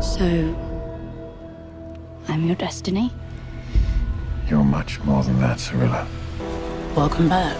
So, I'm your destiny? You're much more than that, Cirilla. Welcome back.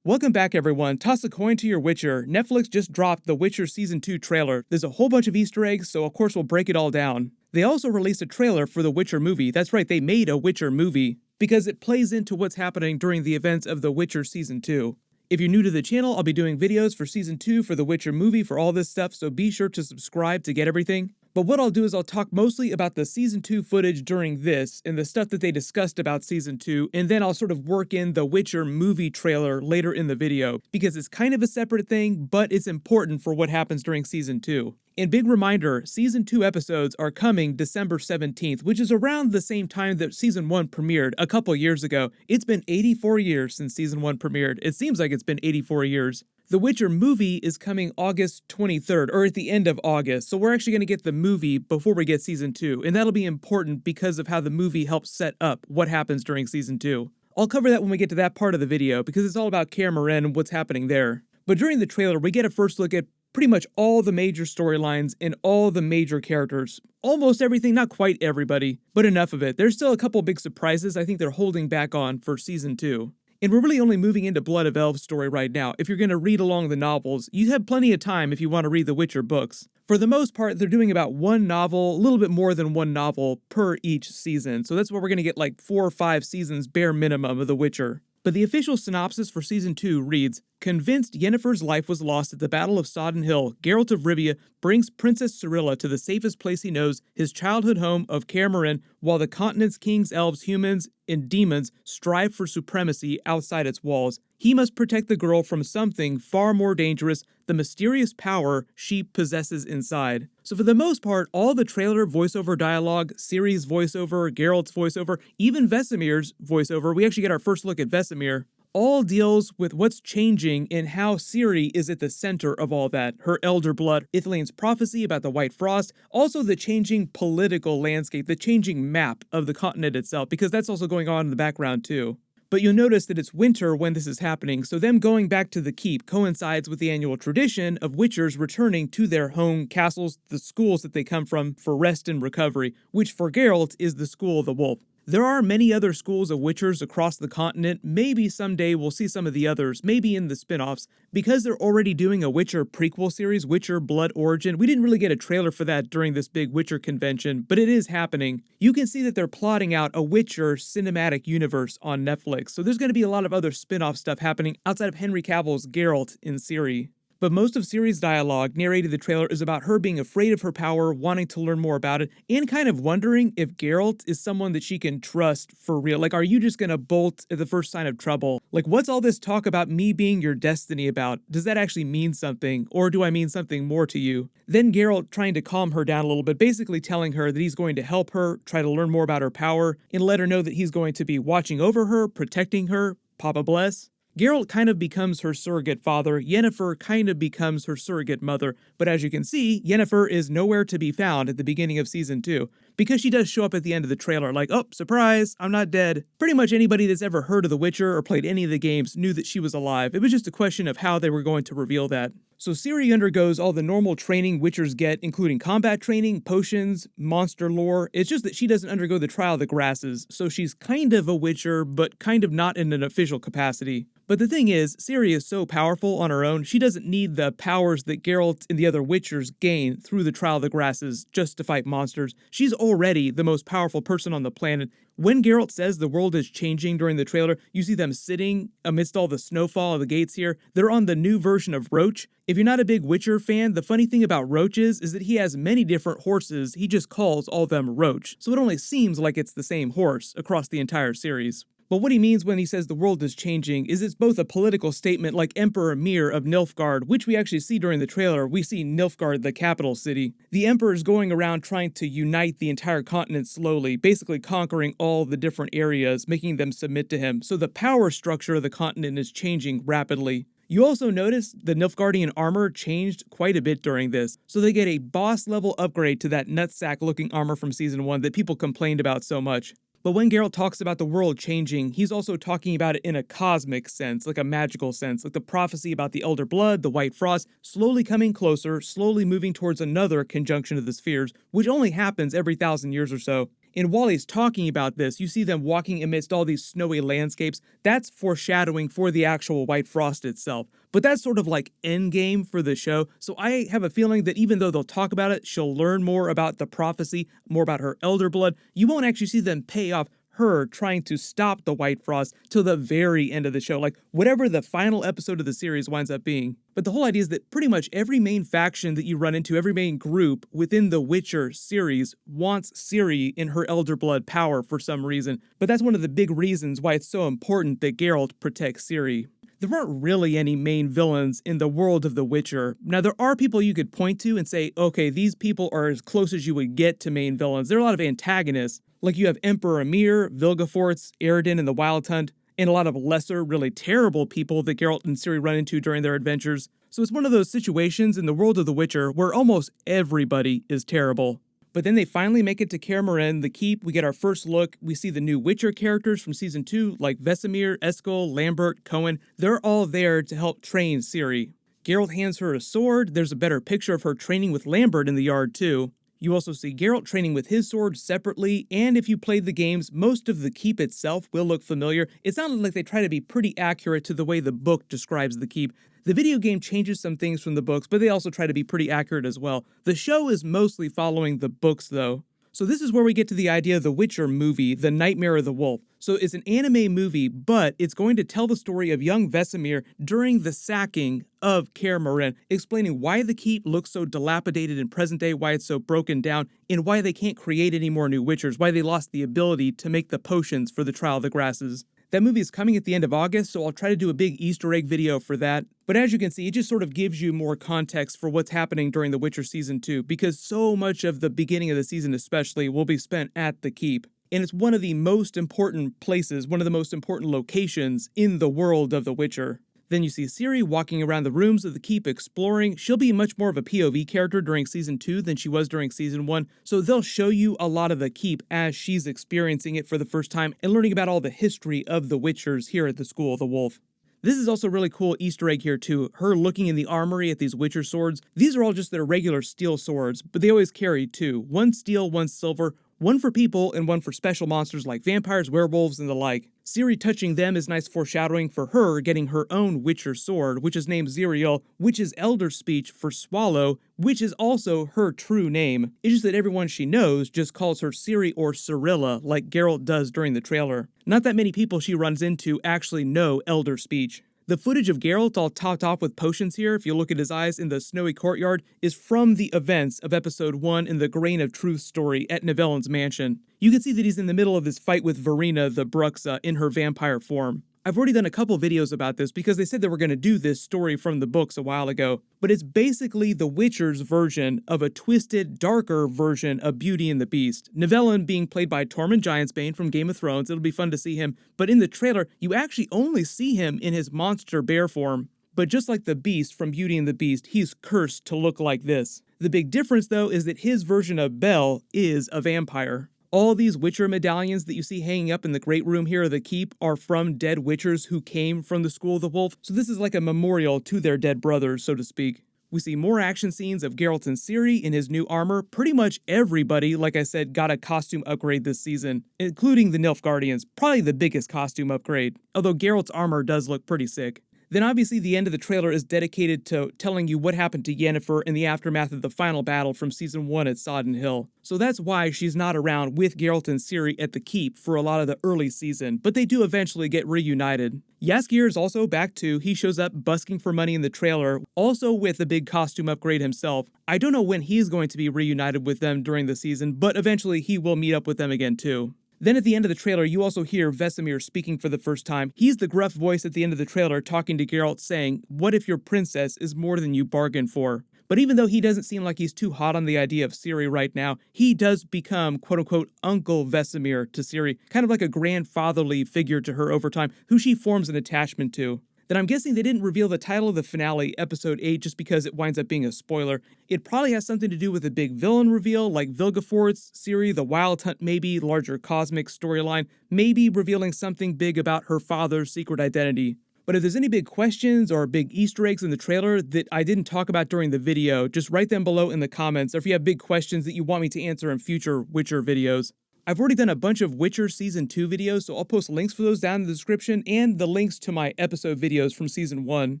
Welcome back, everyone. Toss a coin to your Witcher. Netflix just dropped the Witcher Season 2 trailer. There's a whole bunch of Easter eggs, so of course we'll break it all down. They also released a trailer for the Witcher movie. That's right, they made a Witcher movie, because it plays into what's happening during the events of the Witcher Season 2. If you're new to the channel, I'll be doing videos for Season 2 for the Witcher movie for all this stuff, so be sure to subscribe to get everything. But what I'll do is I'll talk mostly about the Season 2 footage during this and the stuff that they discussed about Season 2, and then I'll sort of work in the Witcher movie trailer later in the video, because it's kind of a separate thing, but it's important for what happens during Season 2. And big reminder, Season 2 episodes are coming December 17th, which is around the same time that Season 1 premiered a couple years ago. It's been 84 years since Season 1 premiered. It seems like it's been 84 years. The Witcher movie is coming August 23rd, or at the end of August, so we're actually going to get the movie before we get Season 2, and that'll be important because of how the movie helps set up what happens during Season 2. I'll cover that when we get to that part of the video, because it's all about Kaer Morhen and what's happening there. But during the trailer, we get a first look at pretty much all the major storylines and all the major characters. Almost everything, not quite everybody, but enough of it. There's still a couple big surprises I think they're holding back on for Season 2. And we're really only moving into Blood of Elves story right now. If you're going to read along the novels, you have plenty of time if you want to read the Witcher books. For the most part, they're doing about one novel, a little bit more than one novel per each season. So that's why we're going to get like 4 or 5 seasons bare minimum of The Witcher. But the official synopsis for Season 2 reads, "Convinced Yennefer's life was lost at the Battle of Sodden Hill, Geralt of Rivia brings Princess Cirilla to the safest place he knows, his childhood home of Kaer Morhen, while the continent's kings, elves, humans, and demons strive for supremacy outside its walls. He must protect the girl from something far more dangerous, the mysterious power she possesses inside." So for the most part, all the trailer voiceover dialogue, Ciri's voiceover, Geralt's voiceover, even Vesemir's voiceover, we actually get our first look at Vesemir, all deals with what's changing and how Ciri is at the center of all that. Her elder blood, Ithlinne's prophecy about the White Frost, also the changing political landscape, the changing map of the continent itself, because that's also going on in the background too. But you'll notice that it's winter when this is happening, so them going back to the keep coincides with the annual tradition of Witchers returning to their home castles, the schools that they come from for rest and recovery, which for Geralt is the School of the Wolf. There are many other schools of Witchers across the continent. Maybe someday we'll see some of the others, maybe in the spin-offs. Because they're already doing a Witcher prequel series, Witcher Blood Origin, we didn't really get a trailer for that during this big Witcher convention, but it is happening. You can see that they're plotting out a Witcher cinematic universe on Netflix, so there's going to be a lot of other spin-off stuff happening outside of Henry Cavill's Geralt in Ciri. But most of Ciri's dialogue narrated in the trailer is about her being afraid of her power, wanting to learn more about it, and kind of wondering if Geralt is someone that she can trust for real. Like, are you just gonna bolt at the first sign of trouble? Like, what's all this talk about me being your destiny about? Does that actually mean something? Or do I mean something more to you? Then Geralt trying to calm her down a little bit, basically telling her that he's going to help her, try to learn more about her power, and let her know that he's going to be watching over her, protecting her, Papa bless. Geralt kind of becomes her surrogate father, Yennefer kind of becomes her surrogate mother, but as you can see, Yennefer is nowhere to be found at the beginning of Season 2, because she does show up at the end of the trailer like, oh, surprise, I'm not dead. Pretty much anybody that's ever heard of The Witcher or played any of the games knew that she was alive. It was just a question of how they were going to reveal that. So Ciri undergoes all the normal training Witchers get, including combat training, potions, monster lore. It's just that she doesn't undergo the Trial of the Grasses, so she's kind of a Witcher, but kind of not in an official capacity. But the thing is, Ciri is so powerful on her own, she doesn't need the powers that Geralt and the other Witchers gain through the Trial of the Grasses just to fight monsters. She's already the most powerful person on the planet. When Geralt says the world is changing during the trailer, you see them sitting amidst all the snowfall of the gates here. They're on the new version of Roach. If you're not a big Witcher fan, the funny thing about Roach is that he has many different horses. He just calls all of them Roach, so it only seems like it's the same horse across the entire series. But what he means when he says the world is changing is it's both a political statement like Emperor Mir of Nilfgaard, which we actually see during the trailer. We see Nilfgaard, the capital city. The Emperor is going around trying to unite the entire continent slowly, basically conquering all the different areas, making them submit to him. So the power structure of the continent is changing rapidly. You also notice the Nilfgaardian armor changed quite a bit during this, so they get a boss level upgrade to that nutsack looking armor from Season 1 that people complained about so much. But when Geralt talks about the world changing, he's also talking about it in a cosmic sense, like a magical sense, like the prophecy about the Elder Blood, the White Frost, slowly coming closer, slowly moving towards another conjunction of the spheres, which only happens every 1,000 years or so. And while he's talking about this, you see them walking amidst all these snowy landscapes. That's foreshadowing for the actual White Frost itself. But that's sort of like endgame for the show, so I have a feeling that even though they'll talk about it, she'll learn more about the prophecy, more about her Elder Blood. You won't actually see them pay off her trying to stop the White Frost till the very end of the show, like whatever the final episode of the series winds up being. But the whole idea is that pretty much every main faction that you run into, every main group within the Witcher series wants Ciri in her Elder Blood power for some reason. But that's one of the big reasons why it's so important that Geralt protects Ciri. There aren't really any main villains in the world of The Witcher. Now, there are people you could point to and say, okay, these people are as close as you would get to main villains. There are a lot of antagonists, like you have Emperor Emir, Vilgefortz, Eredin, and the Wild Hunt, and a lot of lesser, really terrible people that Geralt and Ciri run into during their adventures. So it's one of those situations in the world of The Witcher where almost everybody is terrible. But then they finally make it to Kaer Morhen, the Keep. We get our first look. We see the new Witcher characters from Season 2, like Vesemir, Eskel, Lambert, Cohen. They're all there to help train Ciri. Geralt hands her a sword. There's a better picture of her training with Lambert in the yard, too. You also see Geralt training with his sword separately, and if you played the games, most of the Keep itself will look familiar. It sounded like they try to be pretty accurate to the way the book describes the Keep. The video game changes some things from the books, but they also try to be pretty accurate as well. The show is mostly following the books, though. So this is where we get to the idea of the Witcher movie, The Nightmare of the Wolf. So it's an anime movie, but it's going to tell the story of young Vesemir during the sacking of Kaer Morhen, explaining why the keep looks so dilapidated in present day, why it's so broken down, and why they can't create any more new Witchers, why they lost the ability to make the potions for the Trial of the Grasses. That movie is coming at the end of August, so I'll try to do a big Easter egg video for that. But as you can see, it just sort of gives you more context for what's happening during The Witcher Season 2, because so much of the beginning of the season especially will be spent at the Keep. And it's one of the most important places, one of the most important locations in the world of The Witcher. Then you see Ciri walking around the rooms of the Keep exploring. She'll be much more of a POV character during Season 2 than she was during Season 1, so they'll show you a lot of the Keep as she's experiencing it for the first time and learning about all the history of the Witchers here at the School of the Wolf. This is also a really cool Easter egg here too, her looking in the armory at these Witcher swords. These are all just their regular steel swords, but they always carry two. One steel, one silver, one for people and one for special monsters like vampires, werewolves, and the like. Ciri touching them is nice foreshadowing for her getting her own Witcher sword, which is named Ziriel, which is Elder speech for swallow, which is also her true name. It's just that everyone she knows just calls her Ciri or Cirilla, like Geralt does during the trailer. Not that many people she runs into actually know Elder speech. The footage of Geralt all topped off with potions here, if you look at his eyes in the snowy courtyard, is from the events of Episode 1 in the Grain of Truth story at Nivellen's mansion. You can see that he's in the middle of this fight with Verina the Bruxa in her vampire form. I've already done a couple videos about this because they said they were going to do this story from the books a while ago, but it's basically The Witcher's version of a twisted, darker version of Beauty and the Beast. Nivellen being played by Tormund Giantsbane from Game of Thrones. It'll be fun to see him, but in the trailer, you actually only see him in his monster bear form. But just like the Beast from Beauty and the Beast, he's cursed to look like this. The big difference, though, is that his version of Belle is a vampire. All these Witcher medallions that you see hanging up in the Great Room here of the Keep are from dead Witchers who came from the School of the Wolf, so this is like a memorial to their dead brothers, so to speak. We see more action scenes of Geralt and Ciri in his new armor. Pretty much everybody, like I said, got a costume upgrade this season, including the Nilfgaardians, probably the biggest costume upgrade, although Geralt's armor does look pretty sick. Then obviously the end of the trailer is dedicated to telling you what happened to Yennefer in the aftermath of the final battle from Season 1 at Sodden Hill. So that's why she's not around with Geralt and Ciri at the Keep for a lot of the early season, but they do eventually get reunited. Jaskier is also back too. He shows up busking for money in the trailer, also with a big costume upgrade himself. I don't know when he's going to be reunited with them during the season, but eventually he will meet up with them again too. Then at the end of the trailer, you also hear Vesemir speaking for the first time. He's the gruff voice at the end of the trailer talking to Geralt saying, "What if your princess is more than you bargained for?" But even though he doesn't seem like he's too hot on the idea of Ciri right now, he does become quote-unquote Uncle Vesemir to Ciri, kind of like a grandfatherly figure to her over time, who she forms an attachment to. Then I'm guessing they didn't reveal the title of the finale, Episode 8, just because it winds up being a spoiler. It probably has something to do with a big villain reveal, like Vilgefortz, Ciri, the Wild Hunt maybe, larger cosmic storyline, maybe revealing something big about her father's secret identity. But if there's any big questions or big Easter eggs in the trailer that I didn't talk about during the video, just write them below in the comments, or if you have big questions that you want me to answer in future Witcher videos. I've already done a bunch of Witcher Season 2 videos, so I'll post links for those down in the description and the links to my episode videos from Season 1.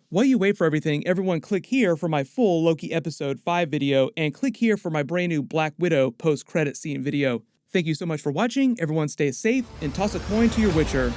While you wait for everything, everyone click here for my full Loki Episode 5 video, and click here for my brand new Black Widow post-credit scene video. Thank you so much for watching, everyone stay safe, and toss a coin to your Witcher.